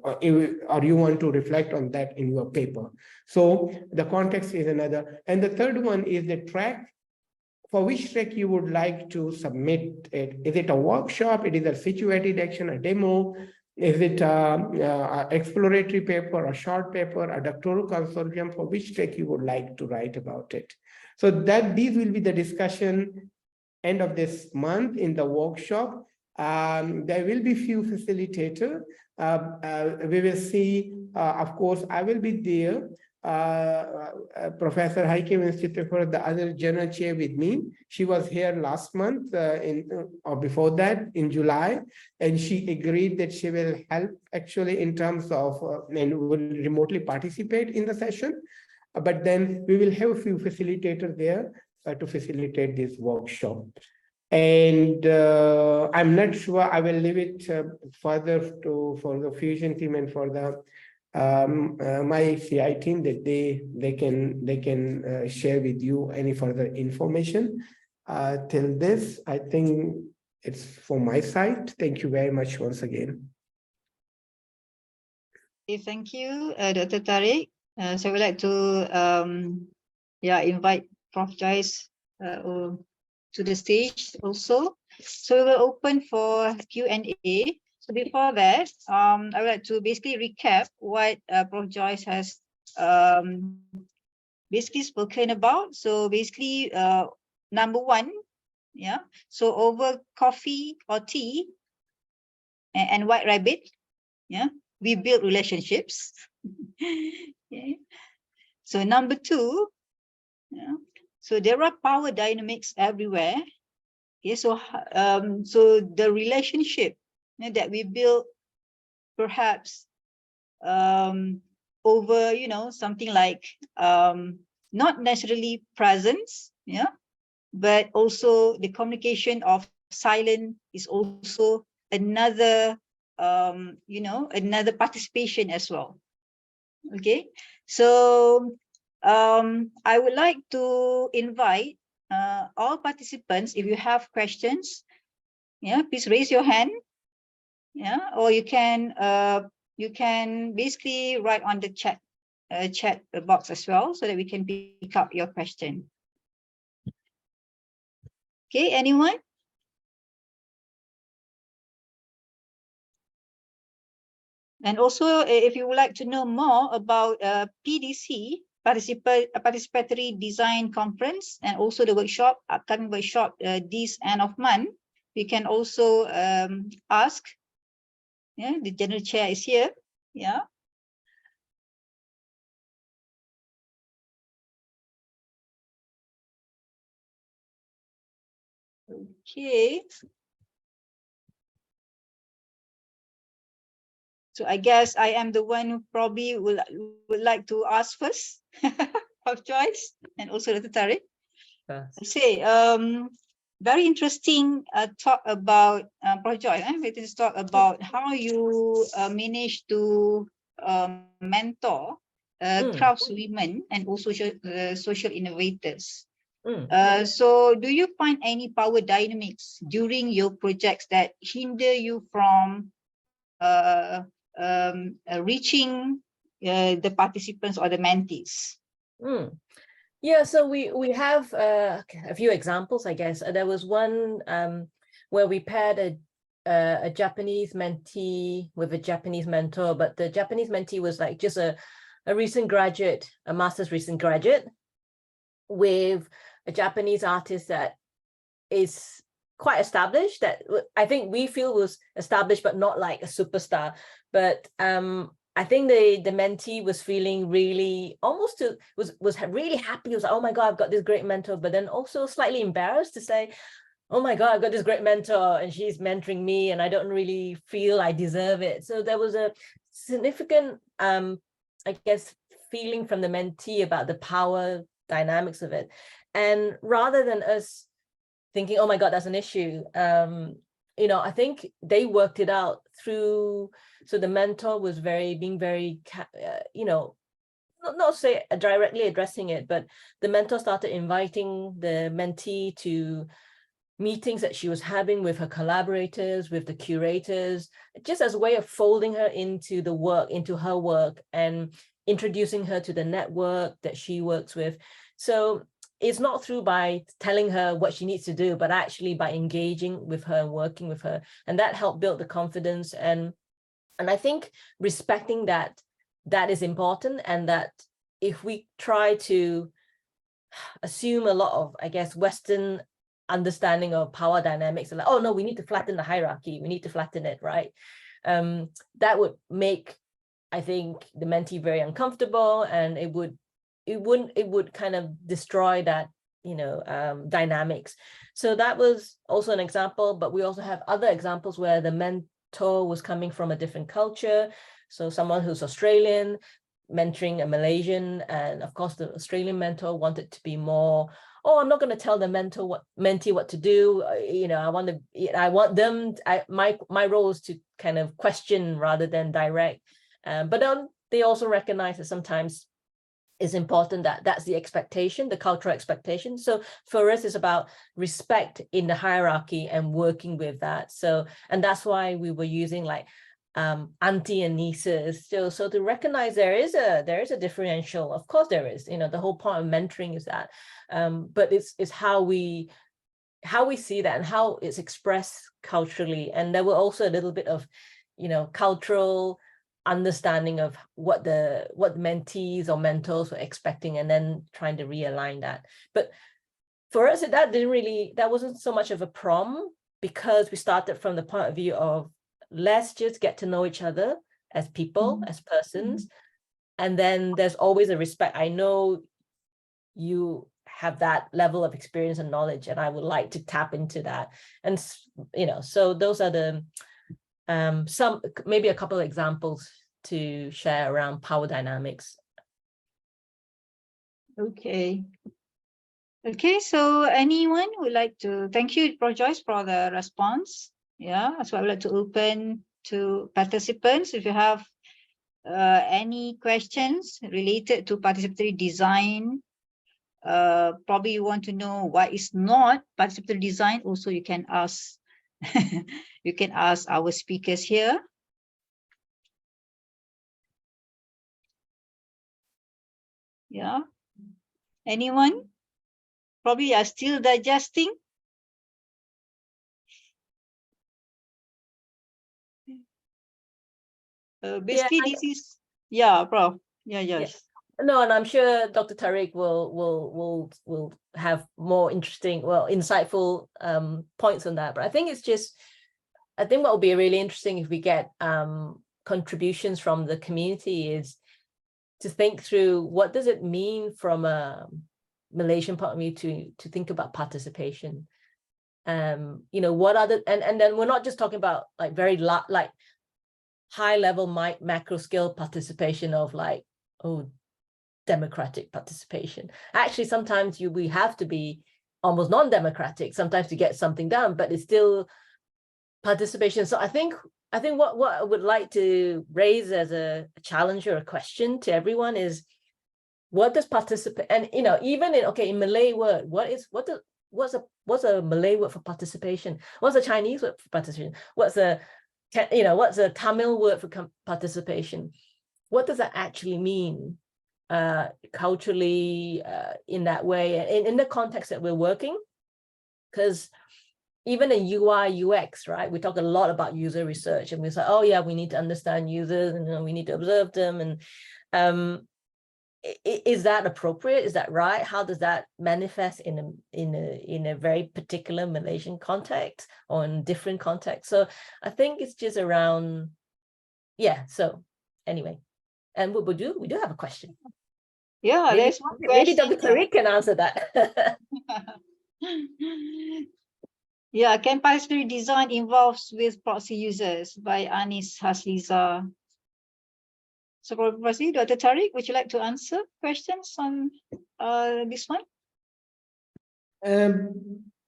or you want to reflect on that in your paper. So the context is another. And the third one is the track, for which track you would like to submit it. Is it a workshop? It is a situated action, a demo? Is it a exploratory paper, a short paper, a doctoral consortium? For which track you would like to write about it? So that these will be the discussion end of this month in the workshop. There will be few facilitators. We will see, of course, I will be there. Professor Heike Winstittefer, the other general chair with me. She was here last month or before that in July, and she agreed that she will help actually in terms of and will remotely participate in the session. But then we will have a few facilitators there to facilitate this workshop. And I'm not sure, I will leave it further for the Fusion team and for the myHCI team, that they can share with you any further information. Till this, I think it's from my side. Thank you very much once again. Okay, thank you, Dr. Tariq. So we'd like to invite Prof. Joyce to the stage also. So we will open for Q&A. So before that, I would like to basically recap what Prof. Joyce has basically spoken about. So basically, number one, so over coffee or tea and white rabbit, we build relationships. Okay. So number two, so there are power dynamics everywhere. Okay, so so the relationship that we build, perhaps over something like not necessarily presence, but also the communication of silence is also another another participation as well. Okay, so I would like to invite all participants, if you have questions, please raise your hand, or you can basically write on the chat box as well, so that we can pick up your question. Okay, anyone? And also, if you would like to know more about PDC, Participatory Design Conference, and also the workshop, upcoming workshop this end of month, we can also ask. The general chair is here. Okay. So I guess I am the one who probably would like to ask first of Joyce, and also Dr. Tariq. Say, very interesting talk about Prof. Joyce. We just talk about how you manage to mentor craftswomen and also social innovators. So do you find any power dynamics during your projects that hinder you from reaching the participants or the mentees? Yeah, so we have a few examples, I guess. There was one where we paired a Japanese mentee with a Japanese mentor, but the Japanese mentee was like just a recent graduate, a master's recent graduate, with a Japanese artist that is quite established, that I think we feel was established, but not like a superstar. But I think the mentee was feeling really almost was really happy. It was like, oh my God, I've got this great mentor, but then also slightly embarrassed to say, oh my God, I've got this great mentor and she's mentoring me and I don't really feel I deserve it. So there was a significant, I guess, feeling from the mentee about the power dynamics of it. And rather than us thinking, oh my God, that's an issue, you know, I think they worked it out through, so the mentor was being very, you know, not say directly addressing it, but the mentor started inviting the mentee to meetings that she was having with her collaborators, with the curators, just as a way of folding her into the work, into her work, and introducing her to the network that she works with. So it's not through by telling her what she needs to do, but actually by engaging with her and working with her. And that helped build the confidence. And I think respecting that is important, and that if we try to assume a lot of, I guess, Western understanding of power dynamics, like, oh no, we need to flatten the hierarchy, we need to flatten it, right? That would make, I think, the mentee very uncomfortable, and it would kind of destroy that, you know, dynamics. So that was also an example, but we also have other examples where the mentor was coming from a different culture. So someone who's Australian mentoring a Malaysian, and of course the Australian mentor wanted to be more, oh, I'm not going to tell the mentee what to do. You know, I want them, my role is to kind of question rather than direct. But then they also recognize that sometimes it's important that that's the expectation, the cultural expectation. So for us, it's about respect in the hierarchy and working with that. So, and that's why we were using like auntie and nieces. So to recognize there is a differential. Of course there is, you know, the whole point of mentoring is that, but it's how we see that and how it's expressed culturally. And there were also a little bit of, you know, cultural understanding of what mentees or mentors were expecting, and then trying to realign that. But for us, that wasn't so much of a problem, because we started from the point of view of, let's just get to know each other as people, as persons. And then there's always a respect. I know you have that level of experience and knowledge, and I would like to tap into that. And, you know, so those are the some, maybe a couple of examples to share around power dynamics. Okay. Okay, so anyone would like to, thank you, Joyce, for the response. Yeah, so I would like to open to participants. If you have any questions related to participatory design, probably you want to know what is not participatory design, also you can ask you can ask our speakers here. Yeah, anyone? Probably are still digesting. Basically, this is, yeah, Prof. Yeah, yes. No, and I'm sure Dr. Tariq will have more interesting, insightful points on that. But I think what will be really interesting if we get contributions from the community is to think through, what does it mean from a Malaysian point of view to think about participation. You know, what other, and then we're not just talking about like very like high level macro scale participation of like, oh, democratic participation. Actually, sometimes we have to be almost non-democratic sometimes to get something done, but it's still participation. So I think what I would like to raise as a challenge or a question to everyone is, what does participate, and you know, even in Malay word, what's a Malay word for participation? What's a Chinese word for participation? What's a Tamil word for participation? What does that actually mean? culturally in that way, in the context that we're working. Because even a UI UX, right? We talk a lot about user research, and we say, oh yeah, we need to understand users, and we need to observe them. And is that appropriate? Is that right? How does that manifest in a very particular Malaysian context or in different contexts? So I think it's just around, yeah. So anyway, and we do have a question. Yeah, Maybe, there's one maybe question. Dr. Tariq can answer that. Yeah, can participatory design involves with proxy users by Anis Hasliza? So probably Dr. Tariq, would you like to answer questions on this one?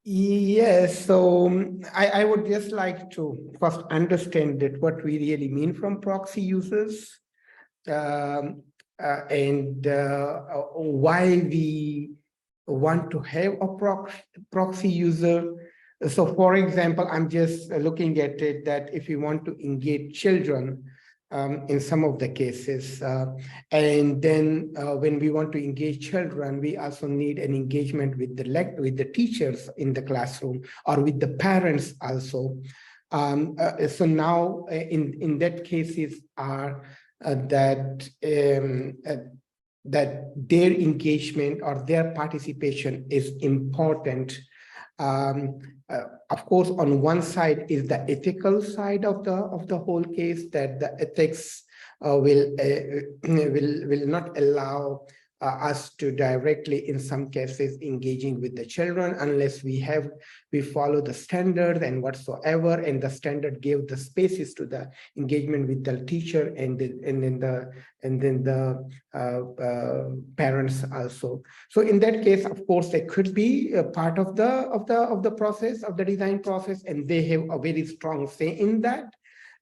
Yes, so I would just like to first understand that what we really mean from proxy users, and why we want to have a proxy user. So for example, I'm just looking at it that if we want to engage children in some of the cases, and then when we want to engage children, we also need an engagement with the teachers in the classroom or with the parents also. So now in that cases are that their engagement or their participation is important. Of course, on one side is the ethical side of the whole case, that the ethics will not allow us to directly, in some cases, engaging with the children unless we follow the standard and whatsoever, and the standard gave the spaces to the engagement with the teacher and then the parents also. So in that case, of course, they could be a part of the process, of the design process, and they have a very strong say in that.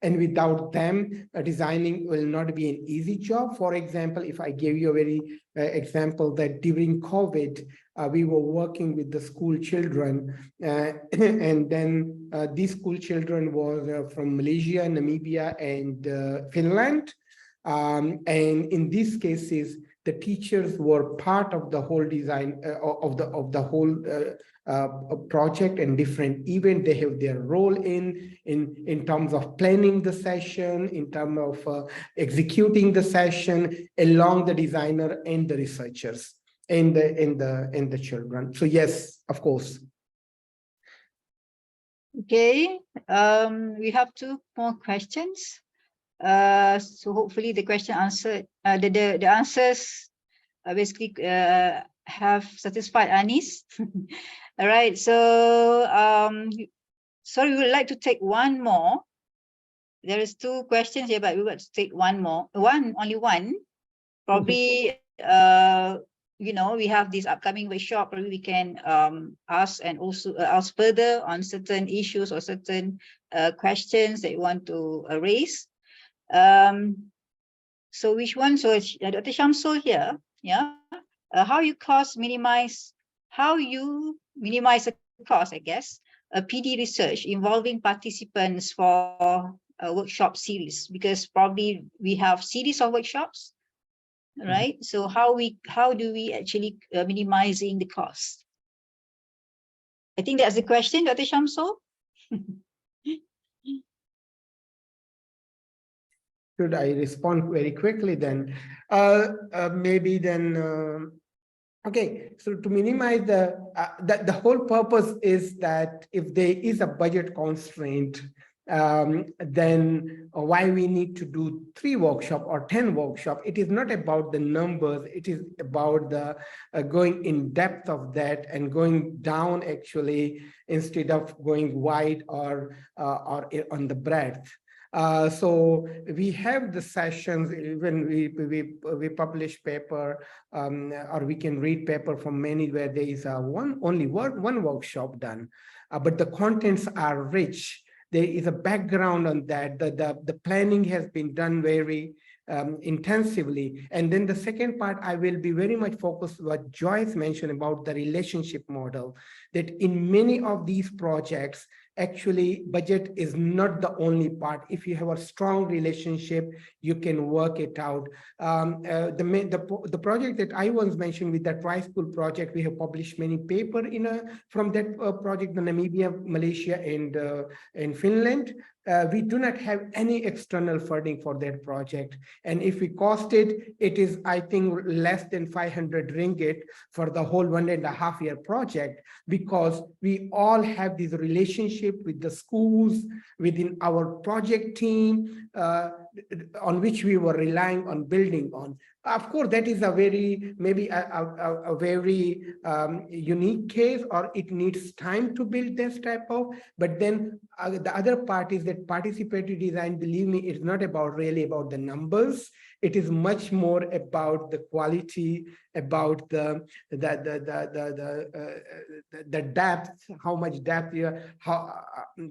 And without them, designing will not be an easy job. For example, if I give you a very example that during COVID, we were working with the school children, and then these school children were from Malaysia, Namibia, and Finland. And in these cases, the teachers were part of the whole design of the whole project and different event. They have their role in terms of planning the session, in terms of executing the session along the designer and the researchers and the children. So yes, of course. Okay, we have two more questions. So hopefully the question answered, the answers basically have satisfied Anis. All right, so sorry, we would like to take one more. There is two questions here, but we would take one more. Only one. Probably, you know, we have this upcoming workshop. Probably we can ask and also ask further on certain issues or certain questions that you want to raise. So which one? So Dr. Shamsul here, yeah. How you minimize the cost, I guess, a PD research involving participants for a workshop series, because probably we have series of workshops, right? So how do we actually minimizing the cost? I think that's the question, Dr. Shamsul. Should I respond very quickly then? Maybe then. Okay, so to minimize the whole purpose is that if there is a budget constraint, then why we need to do 3 workshops or 10 workshops. It is not about the numbers. It is about the going in depth of that and going down actually instead of going wide or on the breadth. So we have the sessions, even we publish paper, or we can read paper from many where there is only one workshop done, but the contents are rich. There is a background on that. The planning has been done very intensively. And then the second part, I will be very much focused what Joyce mentioned about the relationship model, that in many of these projects, actually budget is not the only part. If you have a strong relationship, you can work it out. The project that I once mentioned with that Tri-School project, we have published many papers from that project, the Namibia, Malaysia, and Finland. We do not have any external funding for that project. And if we cost it, it is, I think, less than 500 ringgit for the whole 1.5 year project, because we all have this relationship with the schools, within our project team, on which we were relying on building on. Of course, that is a very, maybe a very unique case, or it needs time to build this type of, but then the other part is that participatory design, believe me, it's not really about the numbers. It is much more about the quality, about the depth, how much depth you are,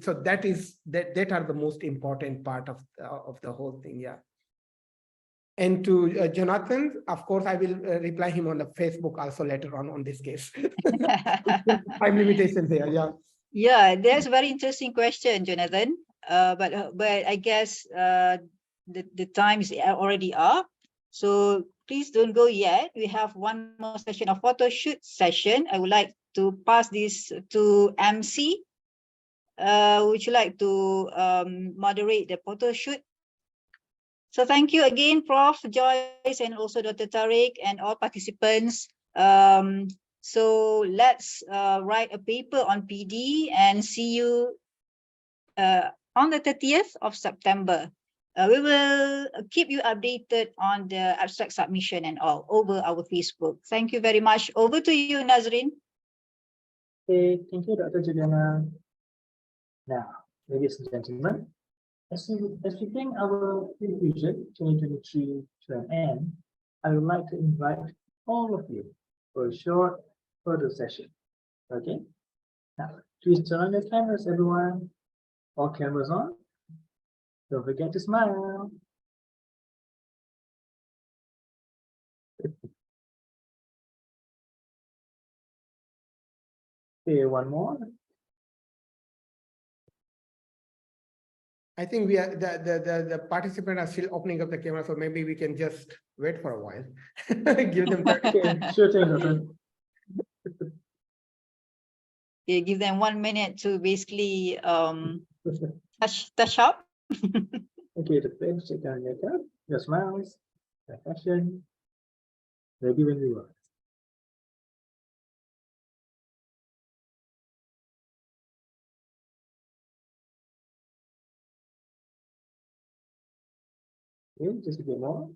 so that are the most important part of the whole thing. Yeah. And to Jonathan, of course, I will reply him on the Facebook also later on this case. Time limitations here. Yeah. Yeah, there's a very interesting question, Jonathan. But I guess the time is already up. So please don't go yet. We have one more session, a photo shoot session. I would like to pass this to MC. Would you like to moderate the photo shoot? So thank you again, Prof. Joyce, and also Dr. Tariq and all participants. So let's write a paper on PD and see you on the 30th of September. We will keep you updated on the abstract submission and all over our Facebook. Thank you very much. Over to you, Nazrin. Okay, thank you, Dr. Juliana. Now, ladies and gentlemen, as we bring our Fusion 2023 to an end, I would like to invite all of you for a short photo session. Okay? Now, please turn on your cameras, everyone. All cameras on. Don't forget to smile. Okay, one more. I think we are the participants are still opening up the camera, so maybe we can just wait for a while. Give them time. Okay, sure thing, Dr. Yeah, give them 1 minute to basically touch up. Okay, the face, check down your makeup, your smiles, your fashion, ready when you are. Okay, just a bit more.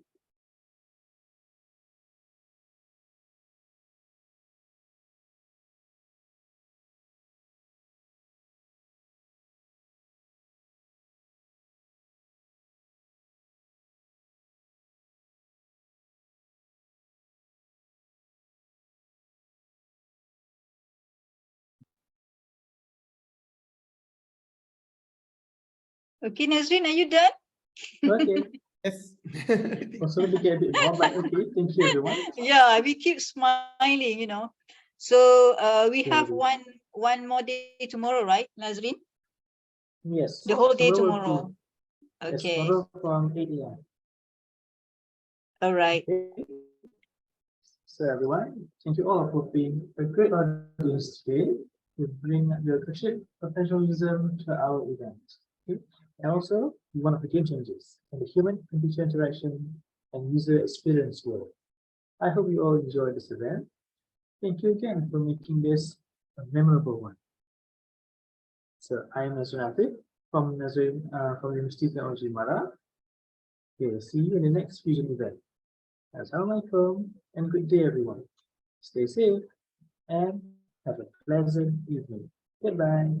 Okay, Nazrin, are you done? Okay, Yes. also we get a bit more, but okay, thank you, everyone. Yeah, we keep smiling, you know. So we have Okay. one more day tomorrow, right, Nazrin? Yes. The whole day will tomorrow. be- Yes, Okay. tomorrow from 8 a.m. All right. Okay. So everyone, thank you all for being a great audience today. We bring your professionalism to our event. Okay? And also, one of the game changers in the human-computer interaction and user experience world. I hope you all enjoyed this event. Thank you again for making this a memorable one. So I am Nazrin Afiq from University of Technology Mara. Okay, see you in the next Fusion event. Assalamualaikum and good day, everyone. Stay safe and have a pleasant evening. Goodbye.